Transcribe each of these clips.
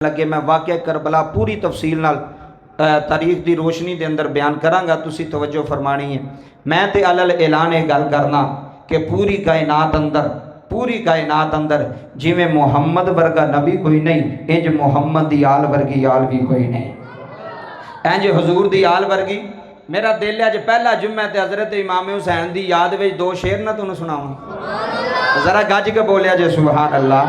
لگے میں واقعہ کربلا پوری تفصیل نال تاریخ دی روشنی دے اندر بیان کرانگا، تسی توجہ فرمانی ہے۔ میں تے علل اعلان گل کرنا کہ پوری کائنات اندر جی میں محمد ورگا نبی کوئی نہیں، انج محمد دی آل ورگی آل بھی کوئی نہیں، انج حضور دی آل ورگی۔ میرا دل ہے جو پہلا جمعہ تے حضرت امام حسین دی یاد وچ دو شعر نہ تانوں سناواں، ذرا گج کے بولیا جے سبحان اللہ،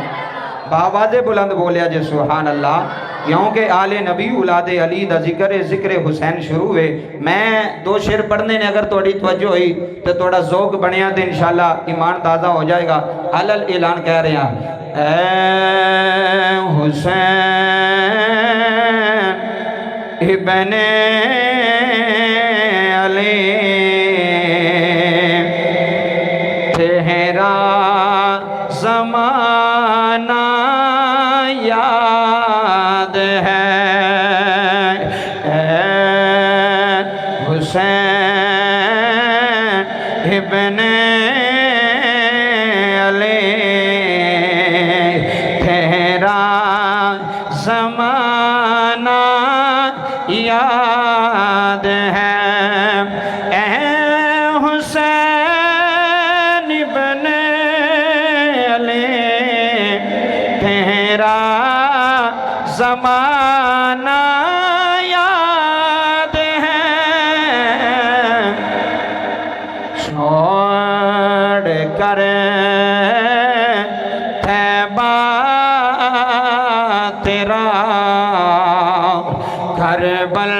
باواز بلند بولیا جے سبحان اللہ، کیونکہ آل نبی اولاد علی دا ذکر حسین شروع ہے۔ میں دو شعر پڑھنے نے اگر توڑی توجہ ہوئی تو توڑا ذوق بنیا تو انشاءاللہ ایمان تازہ ہو جائے گا۔ علل اعلان کہہ رہے ہیں، اے حسین ابن علی تیرا زمانہ یاد ہے، اے حسین ابن علی تیرا زمانہ یاد ہے، اے حسین ابن علی تیرا زمانہ یاد ہے، چھوڑ کر طیبہ تیرا کربل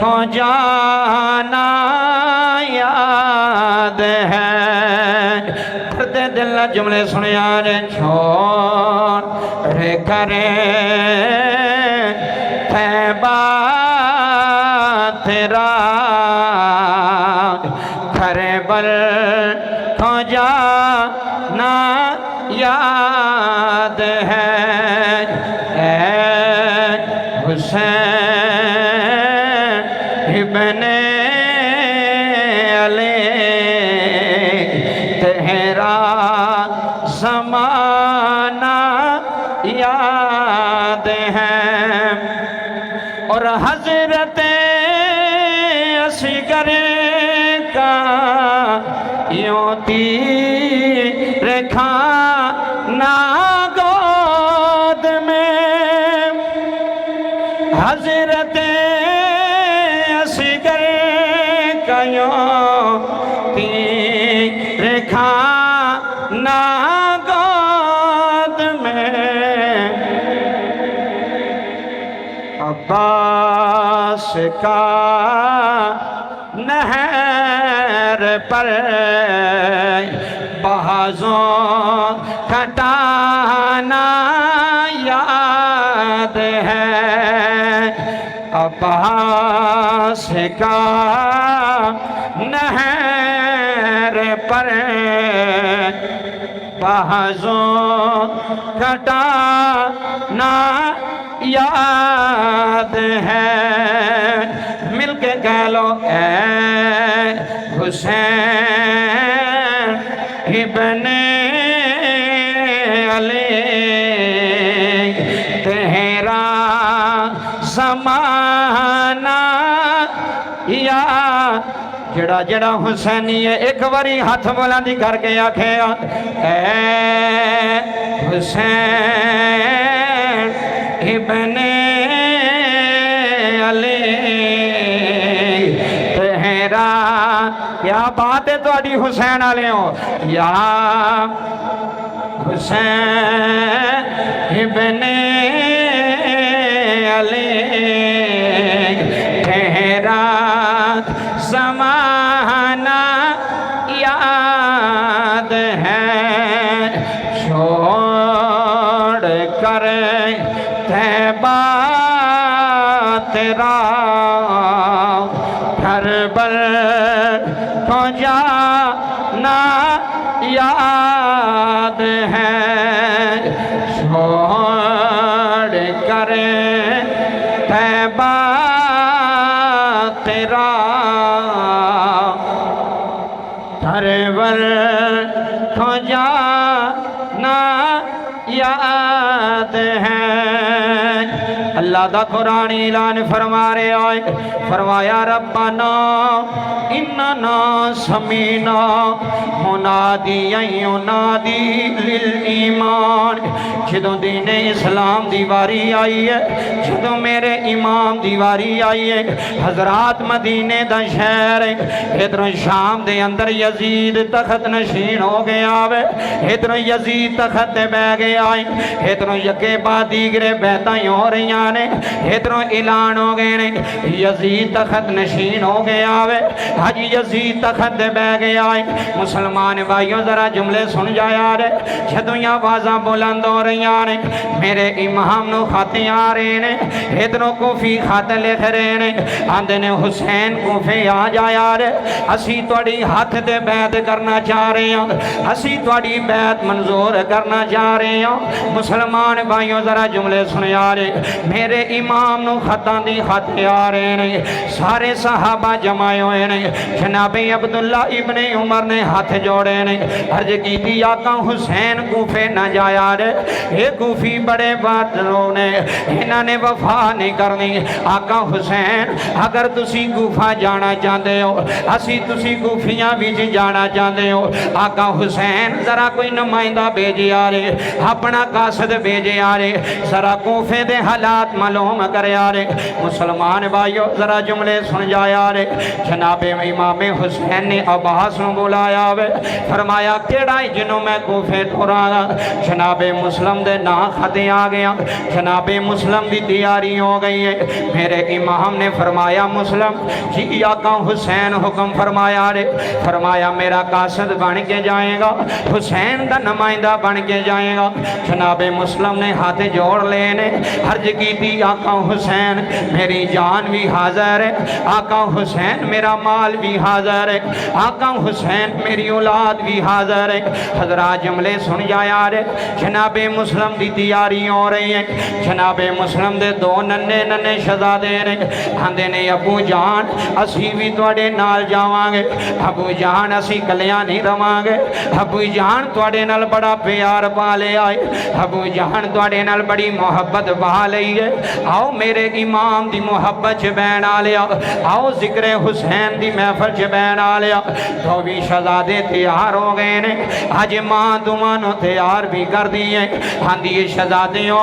کو جانا یاد ہے۔ پردے دل جملے سنیا رے، چھوڑ کر طیبہ تیرا کربل کو جانا یاد ہے، اے حسین ابن علی تیرا زمانہ یاد ہے۔ اور حضرت اصغر کا یوں تیر کھانا گود میں، حضرت اصغر کا یوں تیر کھانا گود میں، عباس کا نہر پر بازوں کٹانا یاد ہے، عباس کا نہر پر بازوں کٹانا یاد ہے۔ مل کے کہہ لو، اے حسین ابن علی تیرا زمانہ یاد۔ جڑا حسینی ہے ایک باری ہاتھ بلندی کر کے آکھے، اے حسین ابن علی تیرا، کیا بات ہے تہاڈی حسین والیوں، یا حسین ابن علی تیرا زمانہ یاد ہے، چھوڑ کر طیبہ تیرا کربل کو جانا یاد ہے، چھوڑ کر طیبہ تیرا کربل کو جانا یاد ہے اللہ دا قرآن اعلان فرما رہے آئے فرمایا ربنا اننا سمینا منادی ینادی للایمان جدوں دین اسلام دی واری آئی ہے جدوں میرے امام دی واری آئی ہے حضرات مدینے دا شہر ہے ادھر شام دے اندر یزید تخت نشین ہو گیا وے ادھر یزید تخت تے بہ گیا ہے ادھر یکے بعد دیگرے بیعتیں ہو رہی نے ادھر اعلان ہو گئے نے یزید تخت نشین ہو گیا وے حج یزید تخت تے بہ گیا ہے مسلمان بھائیوں ذرا جملے سن جایا رے جدوں یہ آوازاں بلند ہو رہی نے میرے امام نو خطیں آ رہے نے ادھروں کوفی خط لکھ رہے نے آندے نے حسین کوفے آ جایا رے اسی توڑی ہاتھ دے بیعت کرنا چاہ رہے ہیں اسی توڑی بیعت منظور کرنا چاہ رہے ہیں مسلمان بھائیوں ذرا جملے سنے آ رہے میرے امام نو خطاں دی خط آ رہے نے سارے صحابہ جمائے ہوئے نے جناب عبداللہ ابن عمر نے ہاتھ جوڑے نے عرض کی تھی آقا حسین کوفے نہ جایا رے یہ کوفی بڑے بادلوں نے انہوں نے وفا نہیں کرنی آقا حسین اگر تسی کوفہ جانا چاہتے ہو اسی تسی کوفیاں بھی جانا چاہتے ہو آقا حسین ذرا کوئی نمائندہ بھیجے آ رہے اپنا قاصد بھیجے آ رہے ذرا کوفے دے حالات معلوم کرے آ رہے مسلمان بھائیو ذرا جملے سن جائے آ رہے جناب امام حسین نے عباس نو بلایا ہوئے فرمایا کیڑا جنوں میں کوفے ٹھوراں گا جناب مسلم دے نا خطیں آ گیا جناب مسلم دی تیاری ہو گئی ہے میرے امام نے فرمایا مسلم جی آقا حسین حکم فرمایا رے فرمایا میرا قاصد بن کے جائے گا حسین دا نمائندہ بن کے جائے گا جناب مسلم نے ہاتھ جوڑ لینے عرض کی تھی آقا حسین میری جان بھی حاضر ہے آقا حسین میرا مال بھی حاضر ہے آقا حسین میری اولاد بھی حاضر ہے حضرات جملے سن جایا رے جناب مسلم دی تیاری ہو رہی ہے جناب مسلم دے دو ننے ننے شہزادے نے آندے نے ابو جان اسی بھی توڑے نال جاواں گے ابو جان اسی کلیاں نہیں رواں گے ابو جان توڑے نال بڑا پیار پا لے آئے ابو جان توڑے نال بڑی محبت پا لئی ہے آؤ میرے امام دی محبت چ بین آ لیا آؤ ذکر حسین دی محفل چ بین آ لیا تو بھی شہزادے تیار ہو گئے نے آج ماں دمانو تیار بھی کر دیئے آندھی شہزادیوں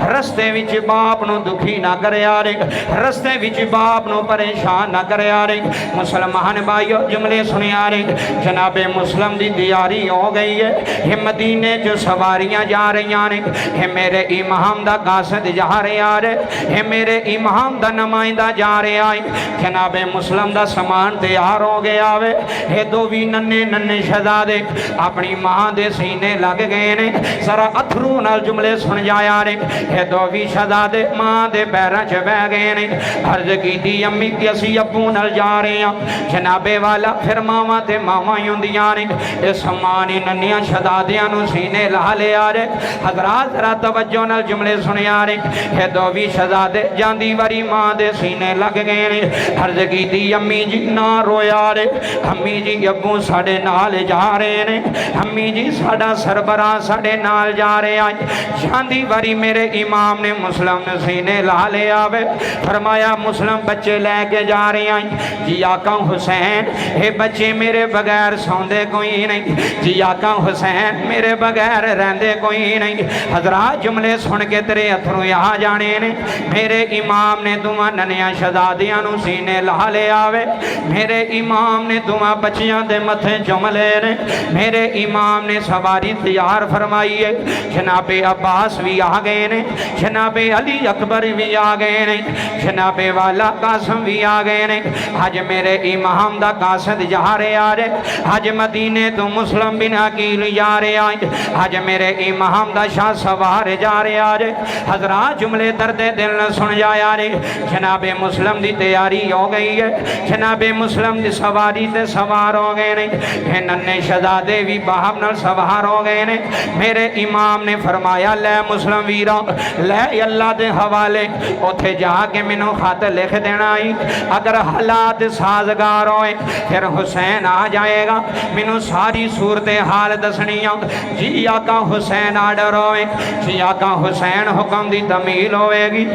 رستے وچ باپ نو دکھی نہ کرے آ رہے رستے وچ باپ نو پریشان نہ کرے آ رہے مسلمان بھائیو جملے سنے آ رہے جناب مسلم دی تیاری ہو گئی ہے یہ مدینے جو سواریاں جا رہی ہیں یہ میرے امام دا قاصد جا رہے آ رہے یہ میرے امام دا نمائندہ جا رہے آئے جناب مسلم دا سامان تیار ہو گیا وے یہ دو بھی ننے ننے شہزادے اپنی ماں دے سینے لگ گئے نے ذرا اتھرو نال جملے سن جایا رے یہ دو بھی شہزادے ماں دے پیراں چ بہ گئے نے عرض کی تھی امی کہ اسی ابو نال جا رہے ہیں جناب والا پھر ماواں تے ماواں ہوندیاں نے اس سمانی ننیاں شہزادیاں نو سینے لا لے آ رے حضرات ذرا توجہ نال جملے سنے آ رے یہ دو بھی شہزادے جاندی واری ماں دے سینے لگ گئے نے عرض کی تھی امی جی نہ رویا رے امی جی ابو ساڈے نال جا رہے نے امی جی ساڈا سربراہ ساڈے نال جا رہے آئے جاندی واری میرے امام نے مسلم نے سینے لا لے آوے فرمایا مسلم بچے لے کے جا رہے ہیں جی آقا حسین اے بچے میرے بغیر سوندے کوئی نہیں جی آقا حسین میرے بغیر رہندے کوئی نہیں حضرات جملے سن کے تیرے اتھروں آ جانے نے میرے امام نے دعا ننیاں شہزادیاں نو سینے لا لے آوے میرے امام نے دعا بچیاں دے متھے چوم لے نے میرے امام نے سواری تیار فرمائی ہے جناب عباس بھی آ گئے نے جناب علی اکبر بھی آ گئے نے جناب والا قاسم بھی آ گئے نے آج میرے امام دا قاصد جا رہے آ رہے آج مدینے تو مسلم بن عقیل جا رہے آئے آج میرے امام دا شاہ سوار جا رہے آ رہے حضرات جملے درد دل سن جایا رہے جناب مسلم دی تیاری ہو گئی ہے جناب مسلم دی سواری تے سوار ہو گئے نے ننے شہزادے بھی باہم نال سوار ہو گئے نے میرے امام نے فرمایا لے مسلم ویرا لے اللہ دے حوالے اوتھے جا کے منو خط لکھ دینا ہی اگر حالات سازگار ہوئے پھر حسین آ جائے گا منو ساری صورتحال دسنیاں جی آقا حسین آڈر ہوئے جی آقا حسین حکم دی تعمیل نازل ہوئے گی۔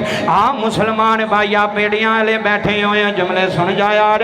مسلمان بھائی پیڑیاں والے بیٹھے ہوئے ہیں، جملے سن جا یار۔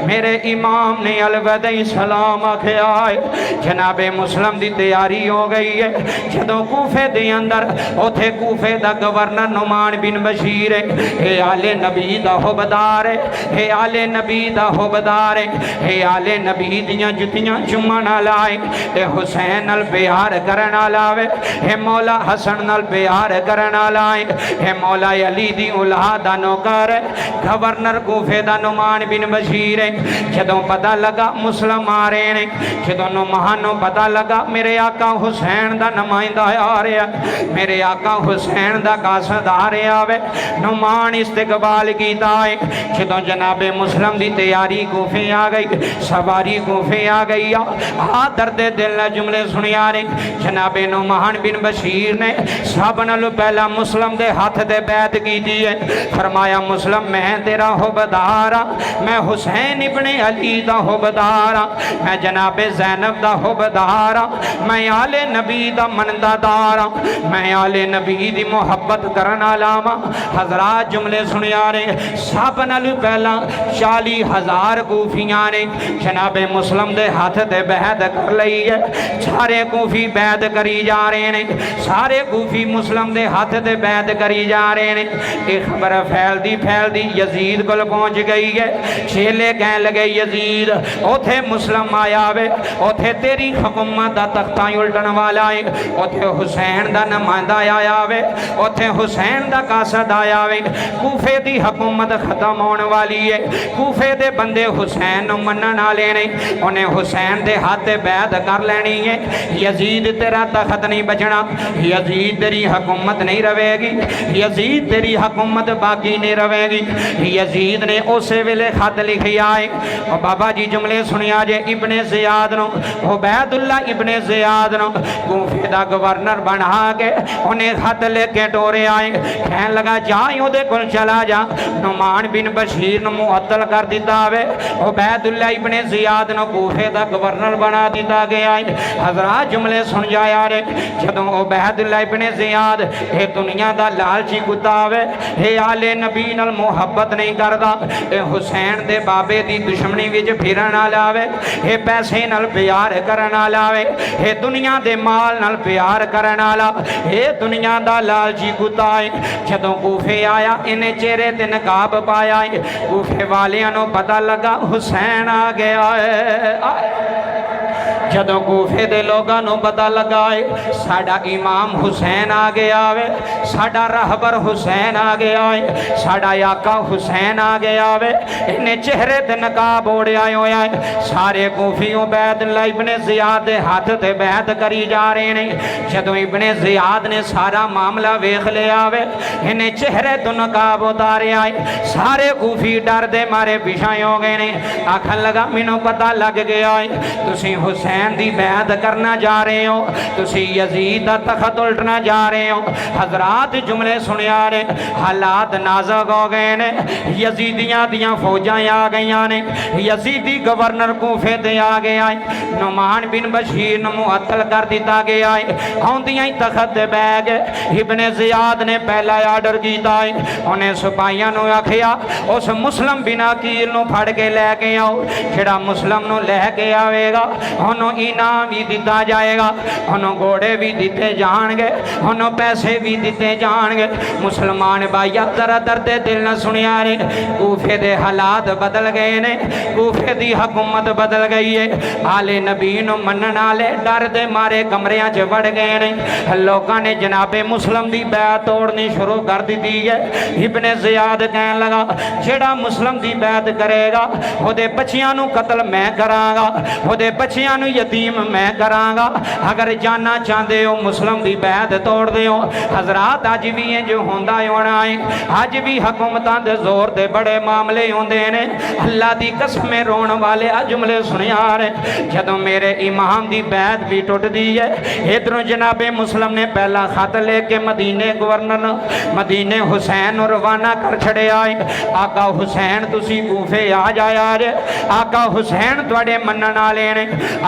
میرے امام نے الوداعی سلام آکھیا ہے، جناب مسلم دی تیاری ہو گئی ہے۔ جدوں کوفے دے اندر اوتھے کوفے دا گورنر نعمان بن بشیر ہے، اے آل نبی دا حبدار ہے، اے آل نبی دا حبدار ہے، اے آل نبی دیاں جتیاں چومن والا ہے، اے حسین نال پیار کرن والا ہے، اے مولا حسن نال پیار کرن والا ہے، اے مولا علی دی اولاد دا نوکر ہے، گورنر کوفے دا نعمان بن بشیر ہے۔ جدوں پتہ لگا مسلم آ رہے ہیں، جدوں نعمان نو پتہ لگا میرے آقا حسین دا نمائندہ آ رہا ہے، میرے آقا حسین دا قاصد آ رہا ہے، نعمان استقبال کیتا ہے۔ جدوں جناب مسلم دی تیاری کوفے آ گئی، سواری کوفے آ گئی، درد دل جملے سنیا نے۔ جناب نعمان بن بشیر نے سب نالوں پہلا مسلم دے ہاتھ دے بیعت کیتی ہے، فرمایا مسلم میں تیرا حبدار ہاں، میں حسین ابن علی دا حبدار ہاں، میں جناب زینب دا حبدار ہاں، میں آل نبی دا منندہ دار ہاں، میں آل نبی دی محبت کرن والا ہاں۔ حضرات جملے سنیا نے، سب نالوں پہلا 40,000 کوفیاں نے جناب مسلم دے ہاتھ دے بیعت کر لئی ہے۔ سارے کوفی بیعت کری جا رہے ہیں، سارے کوفی مسلم دے ہاتھ دے بیعت کری جا رہے ہیں۔ ایک خبر پھیل دی یزید کل پہنچ گئی ہے۔ چیلے کہنے لگے یزید اوتھے مسلم آیا وے، اوتھے تیری حکومت دا تختہ الٹن والا ہے، اوتھے حسین دا نمائندہ آیا وے، اوتھے حسین دا قاصد آیا وے، کوفے دی حکومت ختم ہونے والی ہے، کوفے دے بندے حسین نو منن والے نے، انہیں حسین دے ہاتھ بیعت کر لینی ہے۔ یزید تیرا تخت نہیں بچنا، یزید تیری حکومت نہیں رہے گی، یزید تیری حکومت باقی نہیں رہے گی۔ یزید نے اسے ویلے خط لکھیا ہے، اور بابا جی جملے سنیا جے، ابن زیاد نو، عبید اللہ ابن زیاد نو کوفے دا گورنر بنا کے انہیں خط لے کے ٹورے آئے، کہنے لگا جائیوں دے کل چلا جا، نعمان بن بشیر نو معطل کر دیتا ہوئے، عبید اللہ ابن زیاد نو کوفے دا گورنر بنا دیتا گیا ہے۔ حضرات جملے سن جایا رے، جدوں عبید اللہ ابن زیاد اے دنیا دا لالچی کتا ہوئے، اے آل نبی نال محبت نہیں کردا، اے حسین دے بابے دی دشمنی وچ پھرن والا ہوئے، اے پیسے نال پیار کرن والا ہوئے، اے دنیا دے مال نال پیار کرن والا، اے دنیا دا لالچی کتا ہے۔ جدوں کوفے آیا انہیں چہرے تے نقاب پایا ہے، کوفے والیاں نو پتہ لگا حسین آ گیا ہے۔ جدوں کوفے دے لوگاں نو پتہ لگا ہے ساڈا امام حسین آ گیا ہے، ساڈا رہبر حسین آ گیا ہے، ساڈا آقا حسین آ گیا ہے، انہیں چہرے تے نقاب اوڑیا ہویا ہے۔ سارے کوفی عبید اللہ ابن زیاد دے ہاتھ تے بیعت کری جا رہے ہیں۔ جدوں ابن زیاد نے سارا معاملہ ویکھ لیا ہے، انہیں چہرے تو نقاب اتاریا ہے، سارے کوفی ڈر دے مارے پیچھے ہو گئے نے، آکھن لگا مینوں پتہ لگ گیا ہے تسی حسین دی بیعت کرنا جا رہے ہو، تسی یزید دا تخت الٹنا جا رہے ہو۔ حضرات جملے سنیا نے، حالات نازک ہو گئے نے، یزیدیاں دیاں فوجاں آ گئیاں نے، یزیدی گورنر کوفے تے آ گیا ہے، نعمان بن بشیر نو معطل کر دیتا گیا ہے، ہوندیاں ہی تخت تے بیٹھ گئے۔ ابن زیاد نے پہلا آرڈر کیتا ہے، انہیں سپاہیاں نو آکھیا اس مسلم بن عقیل نو پھڑ کے لے کے آؤ، جڑا مسلم نو لے کے آوے گا انہوں انعام بھی دیتا جائے گا، انہوں گھوڑے بھی دیتے جان گے، انہوں پیسے بھی دیتے جان گے۔ مسلمان بھائی ذرا درد دل نہ سنیا رے، کوفے دے حالات بدل گئے نے، کوفے دی حکومت بدل گئی ہے، آل نبی نو منن والے ڈر دے مارے کمریاں چ وڑ گئے نے، لوکاں نے جناب مسلم دی بیعت توڑنی شروع کر دی ہے۔ ابن زیاد کہنے لگا جڑا مسلم دی بیعت کرے گا او دے بچیاں نو قتل میں کراں گا، او دے بچیاں نو یتیم میں کراں گا، اگر جانا چاہندے ہو مسلم دی بیعت توڑ دیو۔ حضرات اج بھی ہیں جو ہوندا ہونا ہے، اج بھی حکومتاں دے زور دے بڑے معاملے ہوندے نے، اللہ دی قسم رون والے جملے سنیا رہے۔ جدوں میرے امام دی بیعت بھی ٹوٹ دی ہے، ادھروں جناب مسلم نے پہلا خط لے کے مدینے گورنر مدینے حسین روانہ کر چھڑے آئے، آقا حسین تسی کوفے آ جایا جے، آقا حسین تواڈے منن والے نے،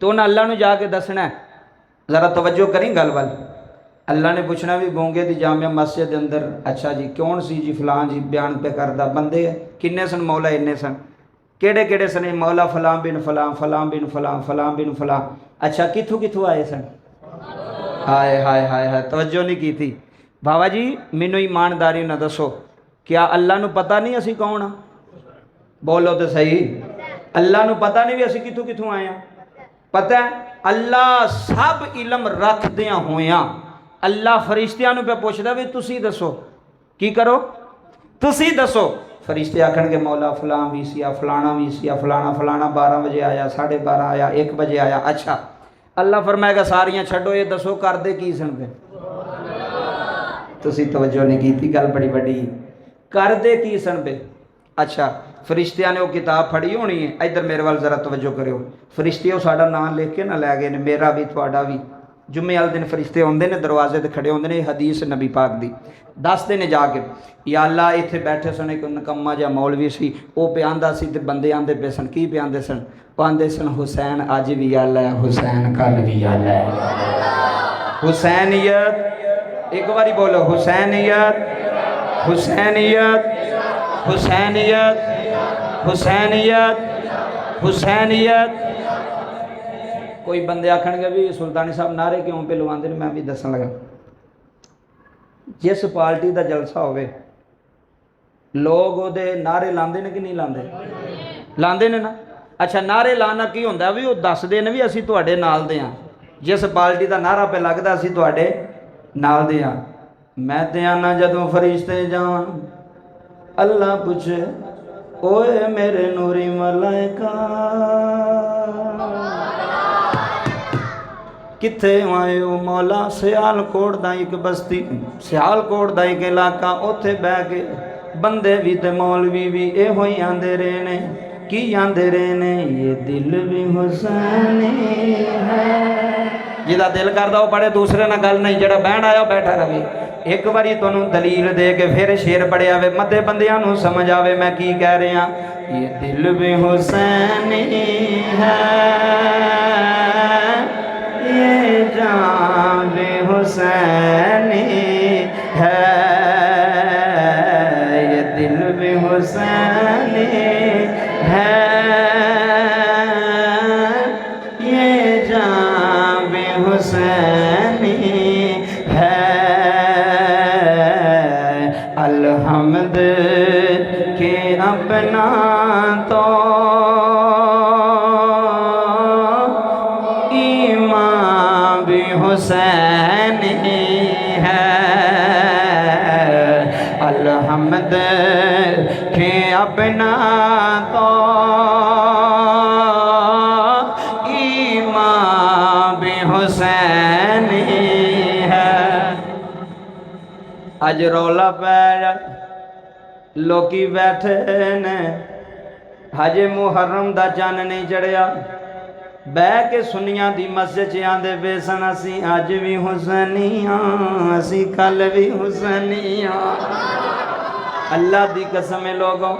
تو انہیں اللہ نے جا کے دسنا ہے. ذرا توجہ کریں گل وال. اللہ نے پوچھنا بھی گونگے دی جامع مسجد دے اندر اچھا جی کون سی جی فلاں جی بیان پہ کردہ بندے کنے سن مولا انے سن کیڑے کیڑے سن مولا فلاں بن فلاں فلاں بن فلاں فلاں بن فلاں. اچھا کتھوں کتھوں آئے سن؟ ہائے ہائے ہائے ہائے توجہ نہیں کی تھی. بابا جی مینوں ایمانداری نہ دسو کیا اللہ نو پتہ نہیں اسی کون ہاں؟ بولو تو صحیح. اللہ نو پتہ نہیں بھی اسی کتھوں کتھوں آئے ہیں؟ پتہ ہے اللہ سب علم رکھ دیاں ہویاں اللہ فرشتیاں نو پہ پوچھدا بھی تسی دسو کی کرو تسی دسو. فرشتے آکھن کے مولا فلاں بھی سیا فلانا بھی سیا فلانا فلانا 12 بجے آیا 12:30 آیا 1 بجے آیا. اچھا اللہ فرمائے گا ساریاں چھڈو یہ دسو کر دے کی سن پہ؟ تسی توجہ نہیں کی تھی گل بڑی بڑی کر دے کی سن پہ. اچھا فرشتیاں نے وہ کتاب پڑھی ہونی ہے. ادھر میرے وال ذرا توجہ کرو. فرشتے وہ ساڈا نام لکھ کے نہ لے گئے نے میرا بھی تہاڈا بھی. جمعے والے دن فرشتے ہوندے نے دروازے تے کھڑے ہوندے نے حدیث نبی پاک دی دستے نے جا کے یا اللہ ایتھے بیٹھے سن ایک نکما جا مولوی سی وہ پہ آندا سی تے بندے آندے پہ سن کی پہ آندے سن آندے سن حسین اج بھی آلہ ہے حسین کل بھی آلہ ہے. حسینیت ایک باری بولو حسینیت حسینیت حسینیت حسینیت حسینیت. کوئی بندے آکھن گے بھی سلطانی صاحب نعرے کیوں پہ لواندے نے میں بھی دسن لگا. جس پارٹی دا جلسہ ہوئے لوگ وہ دے نعرے لاندے نے کہ نہیں لاندے؟ لاندے نے نا. اچھا نعرے لانا کی ہوندہ بھی وہ دس دے نے بھی اسی تواڈے نال دے ہاں. جس پارٹی دا نعرہ پہ لگدا اسی تواڈے نال دے ہاں. میں تے آنا جدوں فرشتے جان اللہ پوچھے اوے میرے نوری ملائکہ کتھے آئے ہو؟ مولا سیال کوٹ دا ایک بستی سیال کوٹ دا ایک علاقہ اوتھے بہ کے بندے بھی تے مولوی بھی اے ہوئی آندے رہنے کی آندے رہنے یہ دل بھی حسینی ہے. جدا دل کردہ وہ پڑھے دوسرے نہ گل نہیں جڑا بہن آیا بیٹھا رہے. ایک باری تنوں دلیل دے کے پھر شیر پڑھے آوے مدے بندیاں نو سمجھ آوے میں کی کہہ رہے ہیں. یہ دل بھی حسینی ہے یہ جان بھی حسینی ہے یہ دل بھی حسینی ہے یہ جان بھی حسینی ہے. الحمد کہ اپنا تو ایمان بھی حسینی ہے. الحمد کہ اپنا تو ایمان بھی حسینی ہے. اج رولا پہ لوکی بیٹھے نے ہجے محرم دا چن نہیں چڑھیا بہ کے سنیاں دی مسجد چ آندے پے سن اسی اج بھی حسینی ہاں اسی کل بھی حسینی ہاں. اللہ دی قسم لوگوں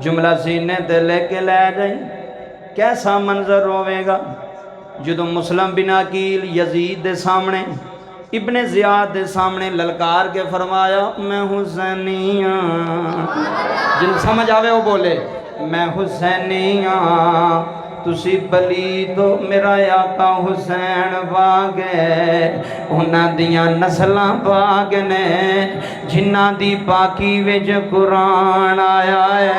جملہ سینے تے لے کے لے جائیں. کیسا منظر ہوئے گا جدو مسلم بن عقیل یزید دے سامنے ابن زیاد دے سامنے للکار کے فرمایا میں حسینی ہاں. جن سمجھ آوے وہ بولے میں حسینی ہاں تسی بلی تو میرا آقا حسین باغ ہے انہاں دیاں نسلاں باغ نے جنہاں دی پاکی وچ قرآن آیا ہے.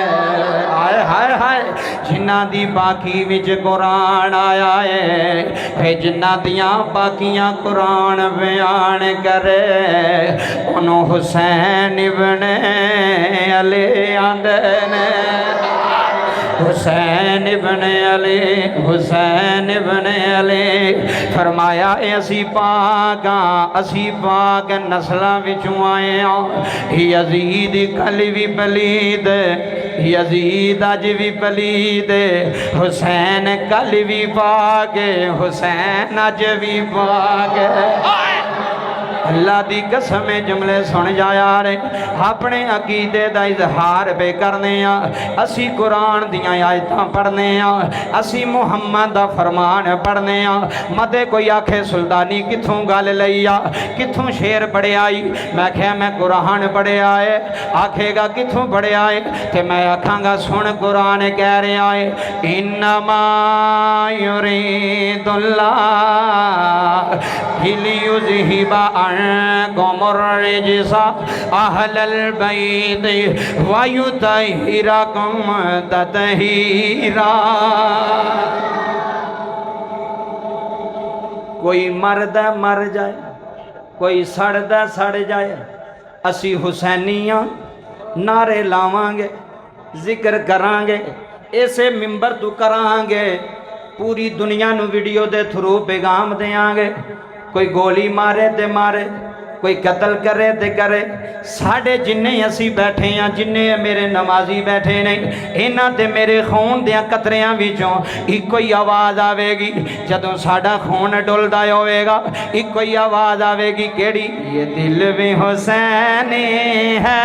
آئے ہائے ہائے جنہاں دی پاکی وچ قرآن آیا ہے جنہاں دیاں پاکیاں قرآن بیان کرے انہوں حسین ابن علی آندے نے. حسین ابن علی حسین ابن علی فرمایا اے اسی پاک نسلاں وچوں آئے ہاں. یزید کل بھی پلید یزید اج بھی پلید حسین کل بھی پاک حسین اج بھی پاک. اللہ دی قسم جملے سن جا یار اپنے عقیدے دا اظہار پہ کرنے اسی قرآن دیاں آیتاں پڑھنے اسی محمد دا فرمان پڑھنے مدے کوئی آکھے سلطانی کتھوں گل لیا کتھوں شیر پڑھے آئی میں کہا میں قرآن پڑھے آئے آکھے گا کتھوں پڑھے آئے تے میں آکھاں گا سن قرآن کہہ رہے آئے انما یرید اللہ لیذہب عنکم الرجس اہل البیت ویطہرکم تطہیرا کوئی مرد مر جائے کوئی سڑدا سڑ جائے اسی حسینیاں نعرے لاواں گے ذکر کران گے ایسے ممبر تو کران گے پوری دنیا نو ویڈیو دے تھرو پیغام دیاں گے کوئی گولی مارے تے مارے کوئی قتل کرے تے کرے ساڑھے جننے اسی بیٹھے ہیں جننے میرے نمازی بیٹھے نہیں اینا تے میرے خون دیاں قطریاں وچوں ایک کوئی آواز آوے گی جدوں ساڑھا خون ڈول دائے ہوئے گا ایک کوئی آواز آوے گی کیڑی یہ دل بھی حسینی ہے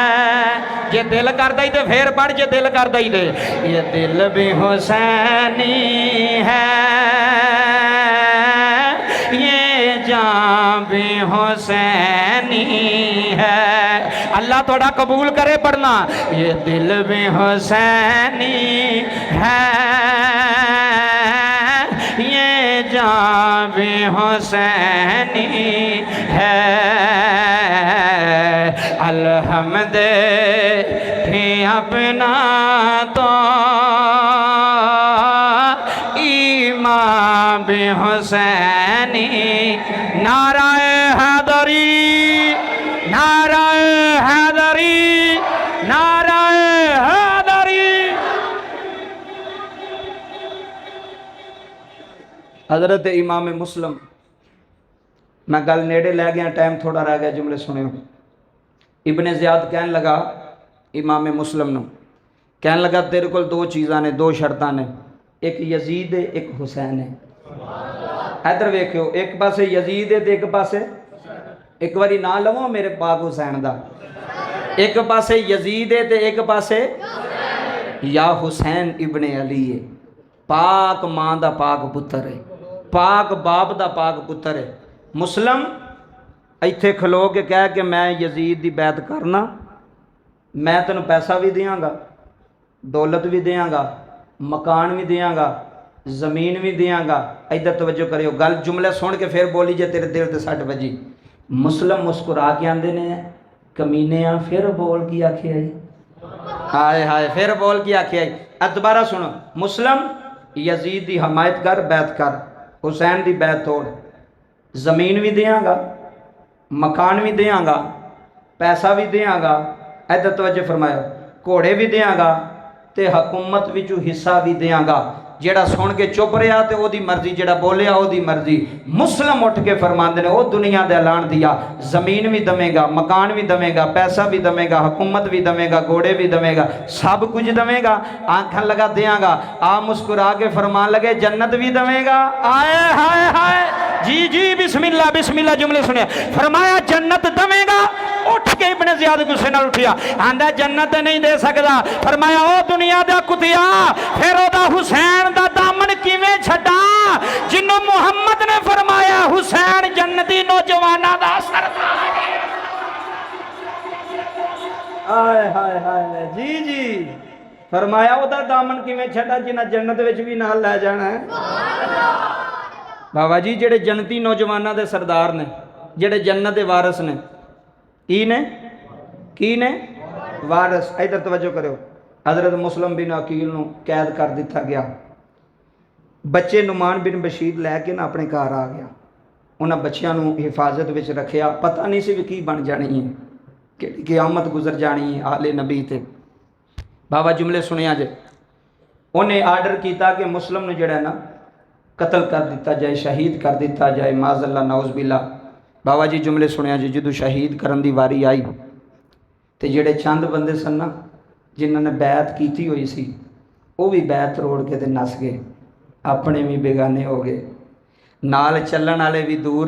یہ دل کر دائی دے پھر پڑھ یہ دل کر دائی دے یہ دل بھی حسینی ہے یہ جان بھی حسینی ہے اللہ تھوڑا قبول کرے پڑھنا یہ دل بھی حسینی ہے یہ جان بھی حسینی ہے الحمد ہی اپنا تو امام بھی حسینی نعرہ حیدری نعرہ حیدری نعرہ حیدری حضرت امام مسلم میں گل نیڑے لے گیا ٹائم تھوڑا رہ گیا جملے سنے ابن زیاد کہنے لگا امام مسلم نو کہنے لگا تیرے کول دو چیزاں نے دو شرطاں نے ایک یزید ہے ایک حسین ہے ادھر ویکھو ایک پاسے یزید ہے تے ایک پاسے ایک واری نہ لو میرے پاک حسین دا ایک پاسے یزید ہے تے ایک پاسے یا حسین ابن علی ہے پاک ماں دا پاک پتر ہے پاک باپ دا پاک پتر ہے مسلم ایتھے کھلو کے کہہ کہ میں یزید دی بیعت کرنا میں تینوں پیسہ بھی دیاں گا دولت بھی دیاں گا مکان بھی دیاں گا زمین بھی دیاں گا ادھر توجہ کریو گل جملے سن کے پھر بولی جے تیرے دل تے سٹ بجی مسلم مسکرا کے آندے نے کمینے آ پھر بول کی آکھے آئی ہائے ہائے پھر بول کی آکھے آئی دوبارہ سنو مسلم یزید دی حمایت کر بیعت کر حسین دی بیعت توڑ زمین بھی دیاں گا مکان بھی دیاں گا پیسہ بھی دیاں گا ادھر توجہ فرمایا گھوڑے بھی دیاں گا تے حکومت وچوں حصہ بھی دیاں گا جیڑا سن کے چپ رہا تے او دی مرضی جیڑا بولیا او دی مرضی مسلم اٹھ کے فرماندے نے او دنیا دے اعلان دیا زمین بھی دمے گا مکان بھی دمے گا پیسہ بھی دمے گا حکومت بھی دمے گا گھوڑے بھی دمے گا سب کچھ دمے گا آنکھیں لگا دیاں گا آ مسکرا کے فرمان لگے جنت بھی دمے گا آئے ہائے ہائے جی بسم اللہ جملے سنیا فرمایا جنت دمے گا اٹھ کے ابن زیاد غصے نال اٹھیا آندا جنت نہیں دے سکدا فرمایا او دنیا دا کتیا پھر او دا حسین دا دامن کیویں چھڈا جنوں محمد نے فرمایا حسین جنتی نوجواناں دا سردار ہے آئے ہائے ہائے جی فرمایا او دا دامن کیویں چھڈا جنہ جنت وچ بھی نال لے جانا ہے بابا جی جڑے جنتی نوجواناں دے سردار نے جڑے جنت دے وارث نے کی نے وارث ادھر توجہ کرو حضرت مسلم بن عقیل نو قید کر دیتا گیا بچے نعمان بن بشیر لے کے نہ اپنے گھر آ گیا انہاں بچیاں نو حفاظت وچ رکھیا پتہ نہیں سی کی بن جانی ہے کہ قیامت گزر جانی ہے آل نبی تے بابا جملے سنیا جے انہیں آرڈر کیتا کہ مسلم نے جڑا ہے نا قتل کر دیتا جائے شہید کر دیتا جائے معاذ اللہ نعوذ باللہ بابا جی جملے سنیا جی جدو شہید کرن دی واری آئی تے جڑے چند بندے سن نا جنہوں نے بیعت کیتی ہوئی سی وہ بھی بیعت روڑ کے تے نس گئے اپنے بھی بیگانے ہو گئے نال چلن والے بھی دور